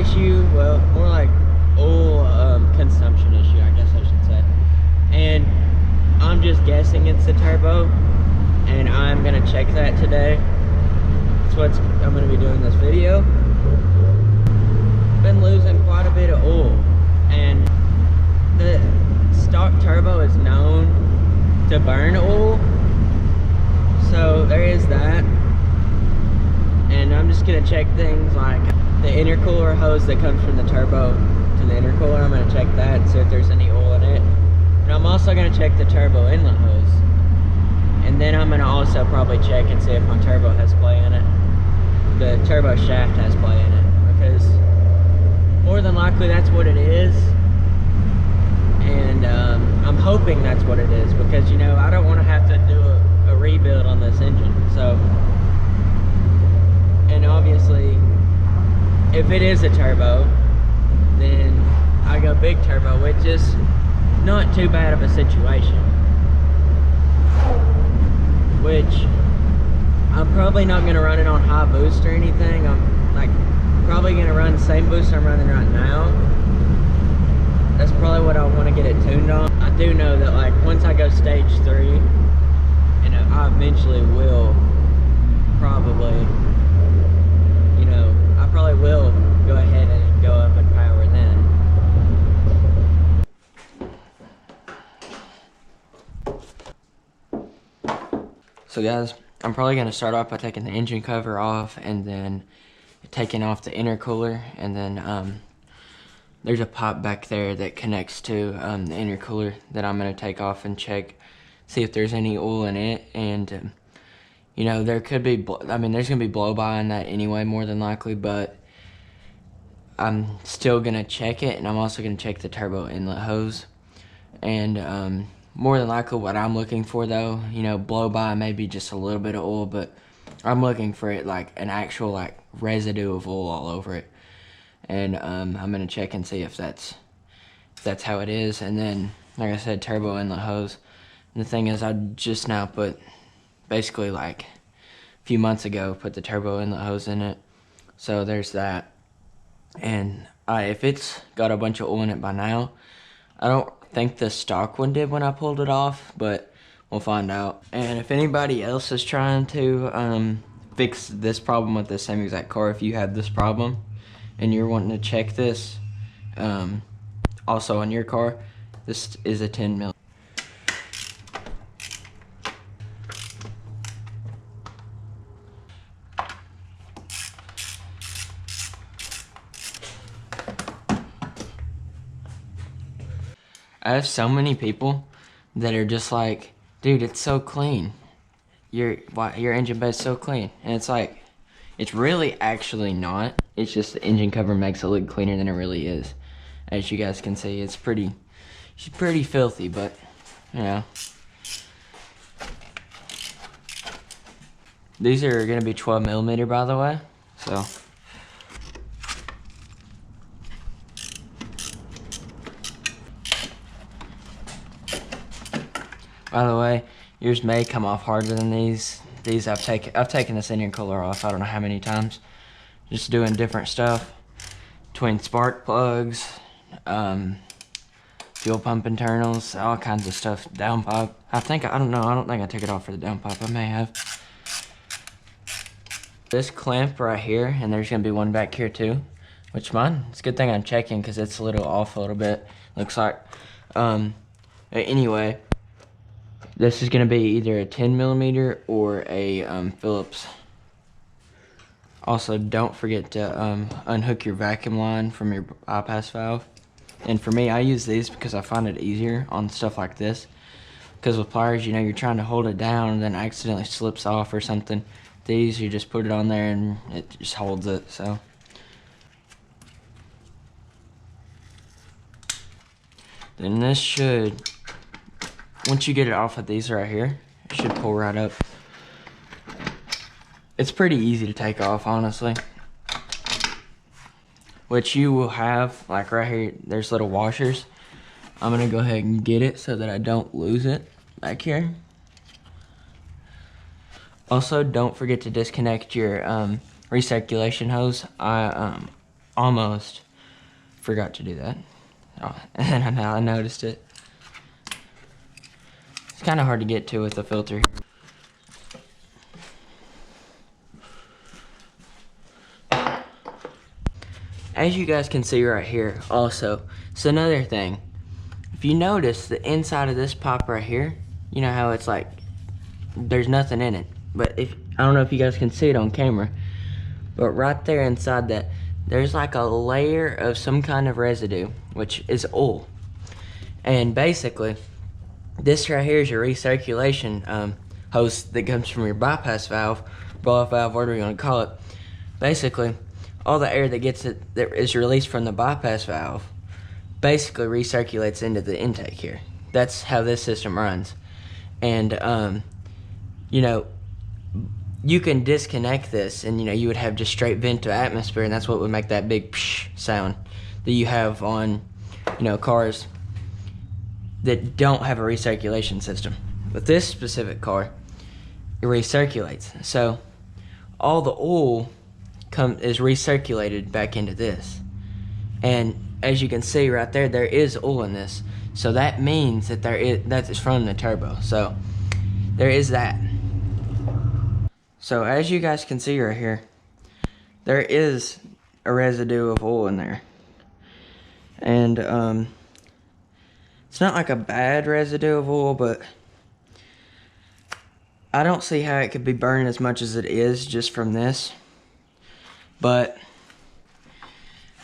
issue, well, more like oil consumption issue, I guess I should say. And I'm just guessing it's the turbo, and I'm gonna check that today. That's what I'm gonna be doing this video. Been losing quite a bit of oil, and the stock turbo is known to burn oil, so there is that. And I'm just gonna check things like the intercooler hose that comes from the turbo to the intercooler. I'm gonna check that and see if there's any oil in it. And I'm also gonna check the turbo inlet hose. And then I'm gonna also probably check and see if my turbo has play in it. The turbo shaft has play in it, because more than likely that's what it is. And I'm hoping that's what it is, because, you know, I don't want to have to do a rebuild on this engine. So, and obviously, if it is a turbo, then I go big turbo, which is not too bad of a situation. Which, I'm probably not going to run it on high boost or anything. I'm like probably going to run the same boost I'm running right now. That's probably what I want to get it tuned on. I do know that, like, once I go stage 3, and I eventually will probably, you know, I probably will go ahead and go up in power then. So guys, I'm probably going to start off by taking the engine cover off, and then taking off the intercooler, and then there's a pipe back there that connects to the intercooler that I'm going to take off and check, see if there's any oil in it. And you know, there could be, I mean, there's going to be blow by in that anyway, more than likely, but I'm still going to check it. And I'm also going to check the turbo inlet hose. And more than likely what I'm looking for, though, you know, blow by maybe just a little bit of oil, but I'm looking for it like an actual like residue of oil all over it. And I'm going to check and see if that's how it is. And then, like I said, turbo inlet hose. And the thing is, I just now put, basically like a few months ago, put the turbo inlet hose in it. So there's that. And if it's got a bunch of oil in it by now, I don't think the stock one did when I pulled it off, but we'll find out. And if anybody else is trying to fix this problem with the same exact car, if you have this problem and you're wanting to check this also on your car, this is a 10 mil. I have so many people that are just like, dude, it's so clean. Your engine bay is so clean. And it's like, it's really actually not. It's just the engine cover makes it look cleaner than it really is. As you guys can see, it's pretty filthy, but, you know. These are gonna be 12 millimeter, by the way, so. By the way, yours may come off harder than these. These I've taken this intercooler off I don't know how many times. Just doing different stuff. Between spark plugs, fuel pump internals, all kinds of stuff. Downpipe. I don't think I took it off for the downpipe. I may have. This clamp right here, and there's gonna be one back here too. Which mine, it's a good thing I'm checking because it's a little off a little bit. Looks like. Anyway. This is going to be either a 10 millimeter or a Phillips. Also, don't forget to unhook your vacuum line from your bypass valve. And for me, I use these because I find it easier on stuff like this. Because with pliers, you know, you're trying to hold it down and then it accidentally slips off or something. These, you just put it on there and it just holds it, so. Then this should, once you get it off of these right here, it should pull right up. It's pretty easy to take off, honestly. Which you will have, like right here, there's little washers. I'm gonna go ahead and get it so that I don't lose it back here. Also, don't forget to disconnect your recirculation hose. almost forgot to do that. Oh, and then I noticed it. It's kind of hard to get to with the filter. As you guys can see right here also, it's another thing. If you notice the inside of this pipe right here, you know how it's like, there's nothing in it. But I don't know if you guys can see it on camera, but right there inside that, there's like a layer of some kind of residue, which is oil. And basically, this right here is your recirculation hose that comes from your bypass valve, blow-off valve, whatever you want to call it. Basically, all the air that is released from the bypass valve basically recirculates into the intake here. That's how this system runs. And you know, you can disconnect this, and you know, you would have just straight vent to atmosphere, and that's what would make that big psh sound that you have on, you know, cars that don't have a recirculation system. But this specific car, it recirculates. So all the oil is recirculated back into this. And as you can see right there, there is oil in this. So that means that that is from the turbo. So there is that. So as you guys can see right here, there is a residue of oil in there. And it's not like a bad residue of oil, but I don't see how it could be burning as much as it is just from this. But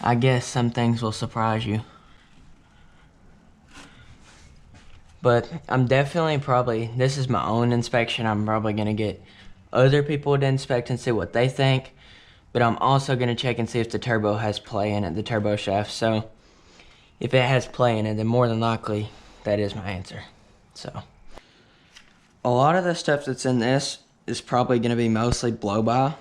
I guess some things will surprise you. But I'm definitely this is my own inspection. I'm probably going to get other people to inspect and see what they think. But I'm also going to check and see if the turbo has play in it, the turbo shaft. So if it has play in it, then more than likely that is my answer. So a lot of the stuff that's in this is probably going to be mostly blow-by.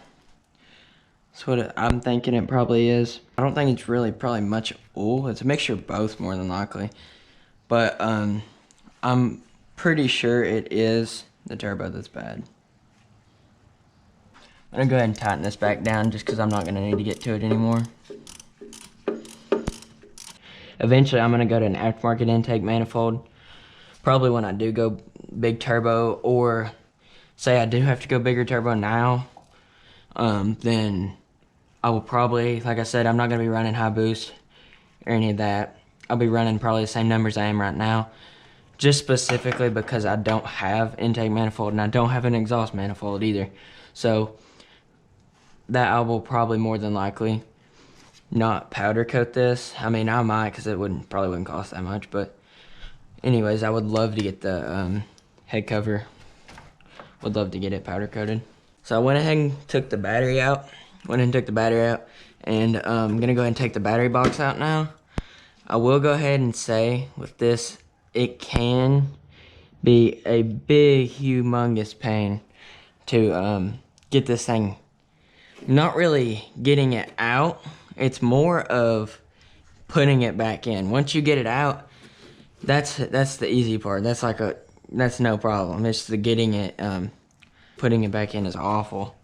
That's what I'm thinking it probably is. I don't think it's really probably much oil. It's a mixture of both more than likely. But I'm pretty sure it is the turbo that's bad. I'm going to go ahead and tighten this back down just because I'm not going to need to get to it anymore. Eventually I'm going to go to an aftermarket intake manifold. Probably when I do go big turbo, or say I do have to go bigger turbo now, then I will probably, like I said, I'm not going to be running high boost or any of that. I'll be running probably the same numbers I am right now, just specifically because I don't have intake manifold and I don't have an exhaust manifold either. So that I will probably more than likely not powder coat this. I mean, I might, because it probably wouldn't cost that much. But anyways, I would love to get the head cover. Would love to get it powder coated. So I went ahead and took the battery out. And I'm gonna go ahead and take the battery box out now. I will go ahead and say with this, it can be a big, humongous pain to get this thing. Not really getting it out. It's more of putting it back in. Once you get it out, that's the easy part. That's no problem. It's the getting it, putting it back in is awful.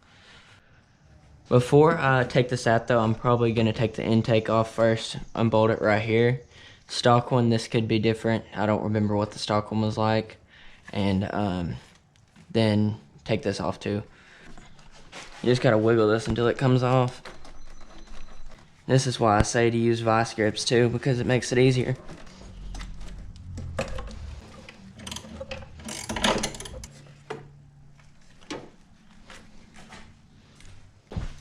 Before I take this out though, I'm probably gonna take the intake off first, unbolt it right here. Stock one, this could be different. I don't remember what the stock one was like. And then take this off too. You just gotta wiggle this until it comes off. This is why I say to use vice grips too, because it makes it easier.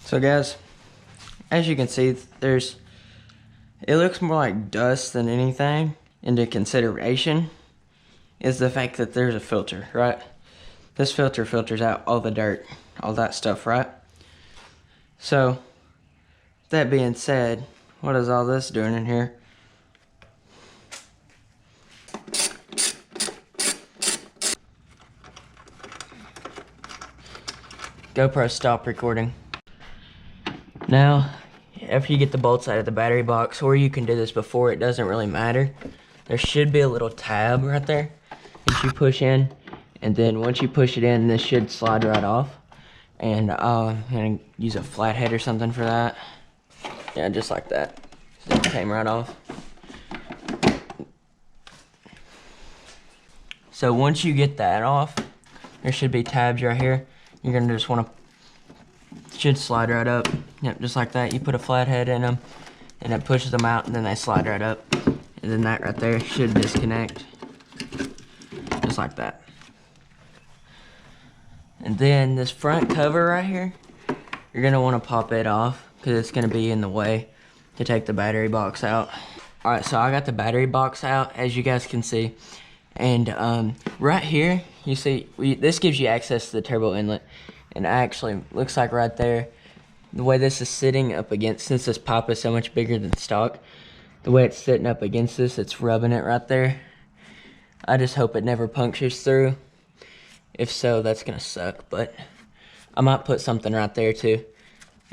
So guys, as you can see, it looks more like dust than anything. Into consideration is the fact that there's a filter, right? This filter filters out all the dirt, all that stuff, right? So, that being said, what is all this doing in here? GoPro, stop recording. Now, after you get the bolts out of the battery box, or you can do this before, it doesn't really matter. There should be a little tab right there that you push in, and then once you push it in, this should slide right off. And I'm gonna use a flathead or something for that. Yeah, just like that. It came right off. So once you get that off, there should be tabs right here. You're gonna just wanna, should slide right up. Yep, just like that. You put a flathead in them, and it pushes them out, and then they slide right up. And then that right there should disconnect. Just like that. And then this front cover right here, you're gonna wanna pop it off because it's gonna be in the way to take the battery box out. All right, so I got the battery box out, as you guys can see. And right here, you see, this gives you access to the turbo inlet. And actually, looks like right there, the way this is sitting up against, since this pipe is so much bigger than stock, the way it's sitting up against this, it's rubbing it right there. I just hope it never punctures through. If so, that's gonna suck, but I might put something right there too,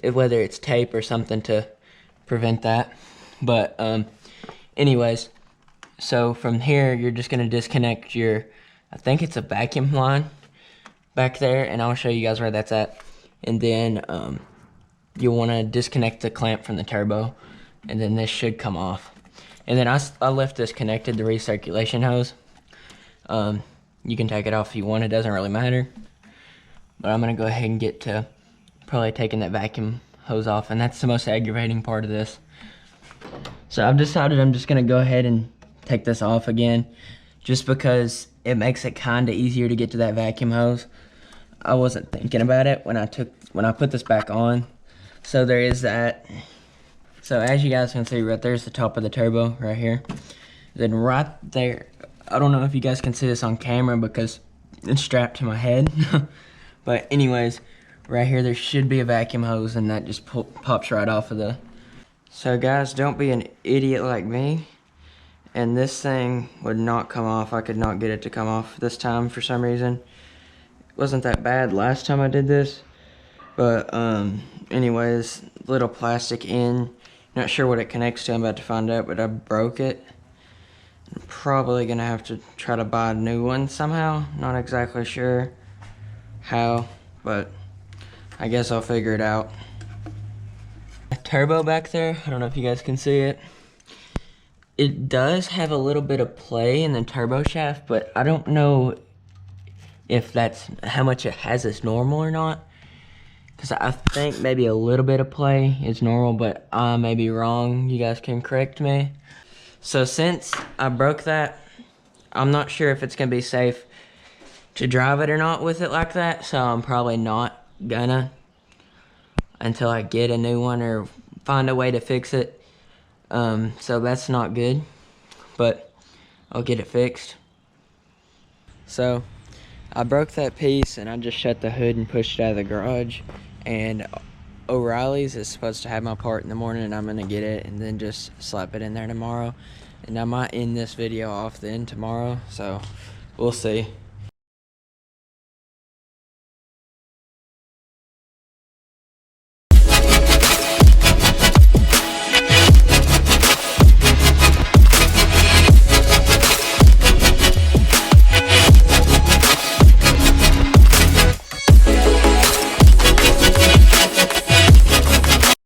whether it's tape or something to prevent that. But anyways, so from here, you're just gonna disconnect your, I think it's a vacuum line back there, and I'll show you guys where that's at. And then you'll wanna disconnect the clamp from the turbo, and then this should come off. And then I left this connected, the recirculation hose. You can take it off if you want, it doesn't really matter. But I'm gonna go ahead and get to probably taking that vacuum hose off, and that's the most aggravating part of this. So I've decided I'm just gonna go ahead and take this off again, just because it makes it kinda easier to get to that vacuum hose. I wasn't thinking about it when I put this back on. So there is that. So as you guys can see, right there's the top of the turbo right here. Then right there, I don't know if you guys can see this on camera because it's strapped to my head. But anyways, right here there should be a vacuum hose, and that just pops right off of the. So guys, don't be an idiot like me. And this thing would not come off. I could not get it to come off this time for some reason. It wasn't that bad last time I did this. But anyways, little plastic in. Not sure what it connects to, I'm about to find out, but I broke it. I'm probably gonna have to try to buy a new one somehow. Not exactly sure how, but I guess I'll figure it out. Turbo back there, I don't know if you guys can see it. It does have a little bit of play in the turbo shaft, but I don't know if that's how much it has is normal or not. Because I think maybe a little bit of play is normal, but I may be wrong. You guys can correct me. So since I broke that, I'm not sure if it's going to be safe to drive it or not with it like that. So I'm probably not gonna until I get a new one or find a way to fix it. So that's not good, but I'll get it fixed. So I broke that piece and I just shut the hood and pushed it out of the garage, and O'Reilly's is supposed to have my part in the morning, and I'm gonna get it and then just slap it in there tomorrow. And I might end this video off then tomorrow, so we'll see.